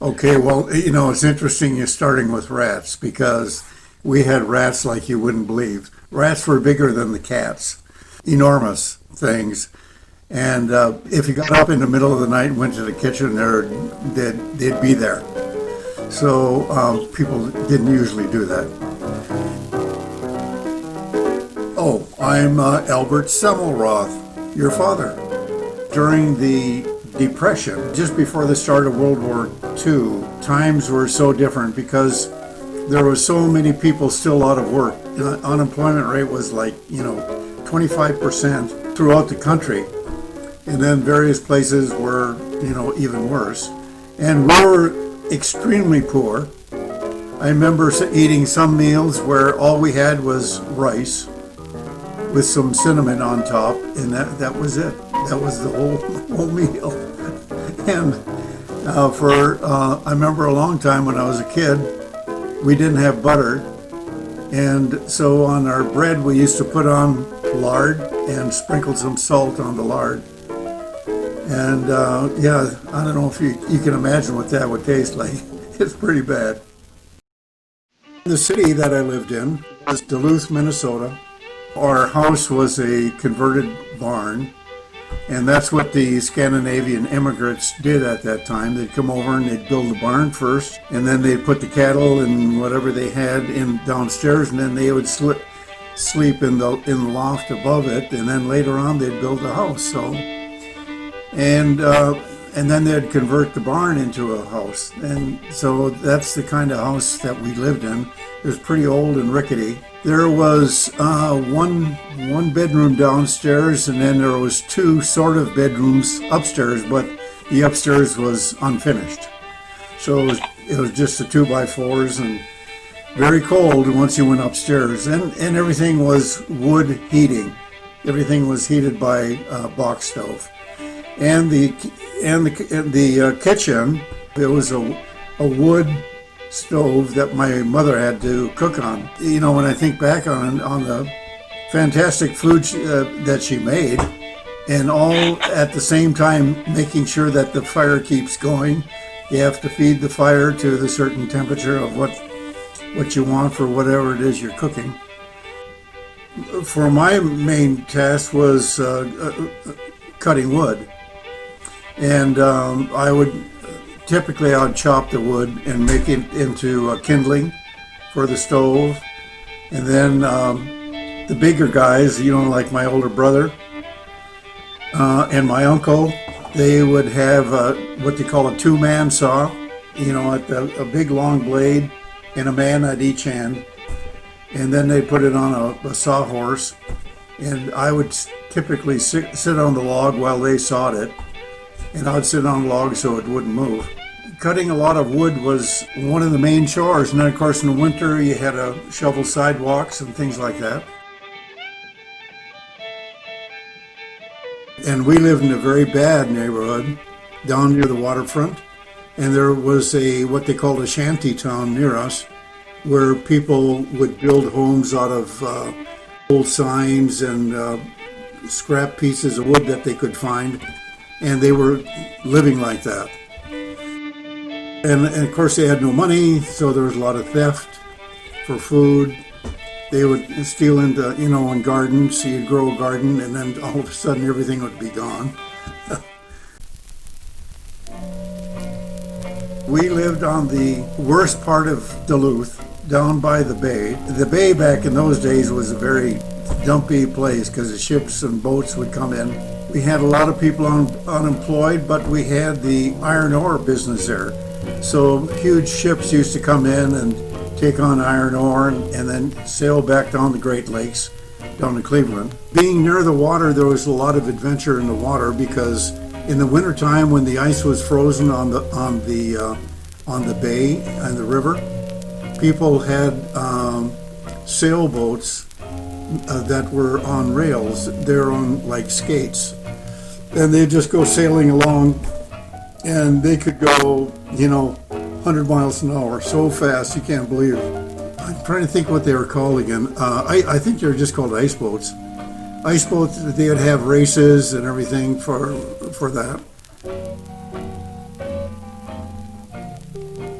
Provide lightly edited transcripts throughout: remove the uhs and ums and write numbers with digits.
Okay, well, it's interesting you're starting with rats because we had rats like you wouldn't believe. Rats were bigger than the cats, enormous things. And if you got up in the middle of the night and went to the kitchen, they'd be there. So people didn't usually do that. Oh, I'm Albert Semmelroth, your father. During the Depression, just before the start of World War II, times were so different because there were so many people still out of work. The unemployment rate was like, 25% throughout the country. And then various places were, even worse. And we were extremely poor. I remember eating some meals where all we had was rice with some cinnamon on top, and that was it. That was the whole meal. And I remember a long time when I was a kid, we didn't have butter, and so on our bread we used to put on lard and sprinkle some salt on the lard. And yeah, I don't know if you can imagine what that would taste like. It's pretty bad. The city that I lived in was Duluth, Minnesota. Our house was a converted barn, and that's what the Scandinavian immigrants did at that time. They'd come over and they'd build the barn first, and then they'd put the cattle and whatever they had in downstairs, and then they would sleep in the loft above it, and then later on they'd build the house. So, and then they'd convert the barn into a house, and so that's the kind of house that we lived in. It was pretty old and rickety. There was one bedroom downstairs, and then there was two sort of bedrooms upstairs, but the upstairs was unfinished. So it was just the 2x4s and very cold once you went upstairs, and everything was wood heating. Everything was heated by box stove, and the kitchen, it was a wood stove that my mother had to cook on. When I think back on the fantastic food that she made, and all at the same time making sure that the fire keeps going. You have to feed the fire to the certain temperature of what you want for whatever it is you're cooking. For my main task was cutting wood, and I would chop the wood and make it into kindling for the stove. And then the bigger guys, like my older brother and my uncle, they would have what they call a two-man saw, a big long blade and a man at each hand. And then they put it on a sawhorse, and I would typically sit on the log while they sawed it, and I would sit on the log so it wouldn't move. Cutting a lot of wood was one of the main chores, and then of course in the winter you had to shovel sidewalks and things like that. And we lived in a very bad neighborhood down near the waterfront, and there was what they called a shanty town near us, where people would build homes out of old signs and scrap pieces of wood that they could find, and they were living like that. And of course they had no money, so there was a lot of theft for food. They would steal into, in gardens, so you'd grow a garden, and then all of a sudden everything would be gone. We lived on the worst part of Duluth, down by the bay. The bay back in those days was a very dumpy place because the ships and boats would come in. We had a lot of people unemployed, but we had the iron ore business there. So huge ships used to come in and take on iron ore and then sail back down the Great Lakes, down to Cleveland. Being near the water, there was a lot of adventure in the water because in the wintertime when the ice was frozen on the bay and the river, people had sailboats that were on rails. They're on like skates, and they'd just go sailing along, and they could go 100 miles an hour so fast you can't believe it. I'm trying to think what they were called again. I think they were just called ice boats. Ice boats, they would have races and everything for that.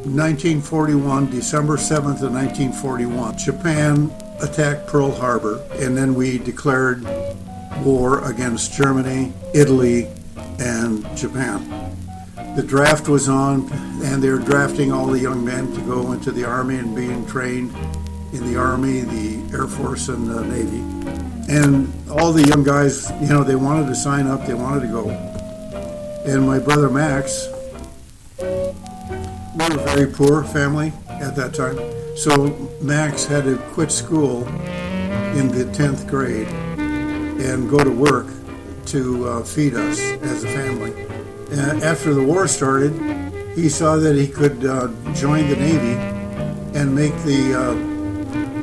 1941, December 7th of 1941, Japan attacked Pearl Harbor, and then we declared war against Germany, Italy, and Japan. The draft was on, and they were drafting all the young men to go into the Army and being trained in the Army, the Air Force, and the Navy. And all the young guys, they wanted to sign up, they wanted to go. And my brother Max, we were a very poor family at that time, so Max had to quit school in the 10th grade and go to work to feed us as a family. And after the war started, he saw that he could join the Navy and make the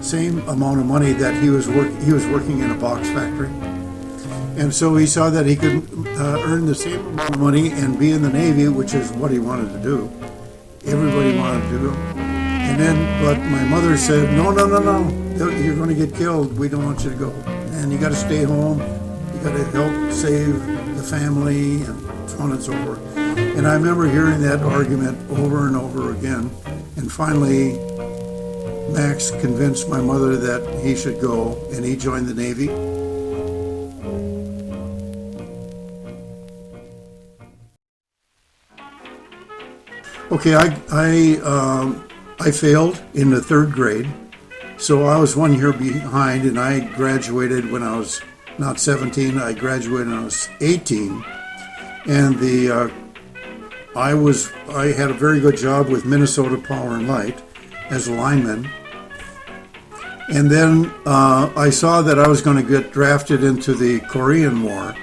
same amount of money that he was working in a box factory. And so he saw that he could earn the same amount of money and be in the Navy, which is what he wanted to do. Everybody wanted to do it. But my mother said, no, you're going to get killed. We don't want you to go. And you got to stay home. You got to help save the family and so on and so forth. And I remember hearing that argument over and over again. And finally, Max convinced my mother that he should go, and he joined the Navy. Okay, I failed in the third grade, so I was 1 year behind, and I graduated when I was not 17. I graduated when I was 18, and I had a very good job with Minnesota Power and Light as a lineman. And then I saw that I was going to get drafted into the Korean War,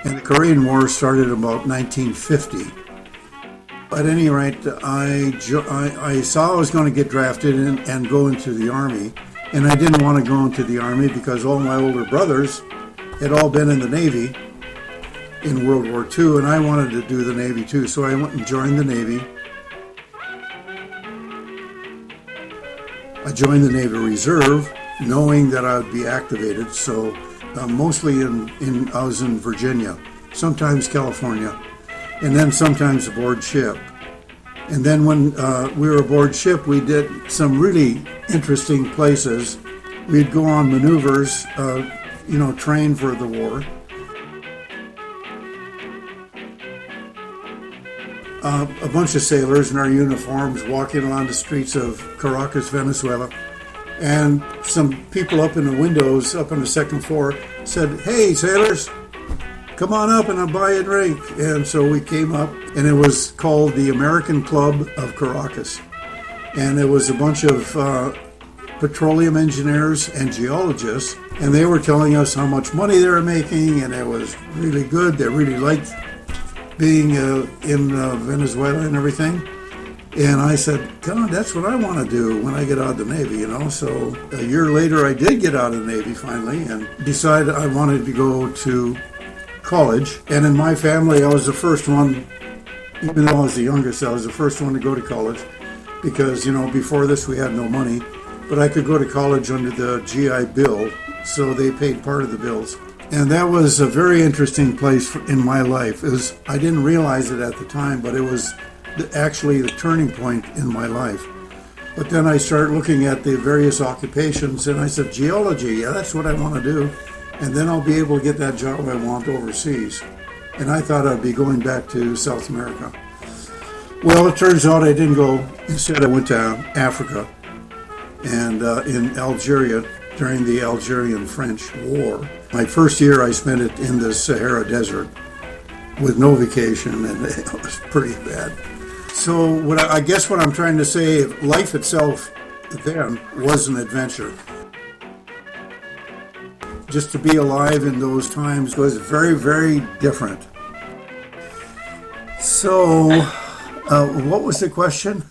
and the Korean War started about 1950. At any rate, I saw I was going to get drafted and go into the Army, and I didn't want to go into the Army because all my older brothers had all been in the Navy in World War II, and I wanted to do the Navy too, so I went and joined the Navy. I joined the Navy Reserve, knowing that I would be activated, so mostly I was in Virginia, sometimes California, and then sometimes aboard ship. And then when we were aboard ship, we did some really interesting places. We'd go on maneuvers, train for the war. A bunch of sailors in our uniforms walking along the streets of Caracas, Venezuela. And some people up in the windows, up on the second floor, said, "Hey, sailors, come on up and I'll buy you a drink." And so we came up, and it was called the American Club of Caracas. And it was a bunch of petroleum engineers and geologists, and they were telling us how much money they were making, and it was really good. They really liked being in Venezuela and everything. And I said, God, that's what I want to do when I get out of the Navy, So a year later, I did get out of the Navy finally and decided I wanted to go to college. And in my family, I was the first one, even though I was the youngest, I was the first one to go to college because, before this we had no money, but I could go to college under the GI Bill, so they paid part of the bills. And that was a very interesting place in my life. I didn't realize it at the time, but it was actually the turning point in my life. But then I started looking at the various occupations, and I said, geology, yeah, that's what I want to do. And then I'll be able to get that job I want overseas. And I thought I'd be going back to South America. Well, it turns out I didn't go. Instead, I went to Africa and in Algeria during the Algerian-French War. My first year, I spent it in the Sahara Desert with no vacation, and it was pretty bad. So I guess what I'm trying to say, life itself then was an adventure. Just to be alive in those times was very, very different. So, what was the question?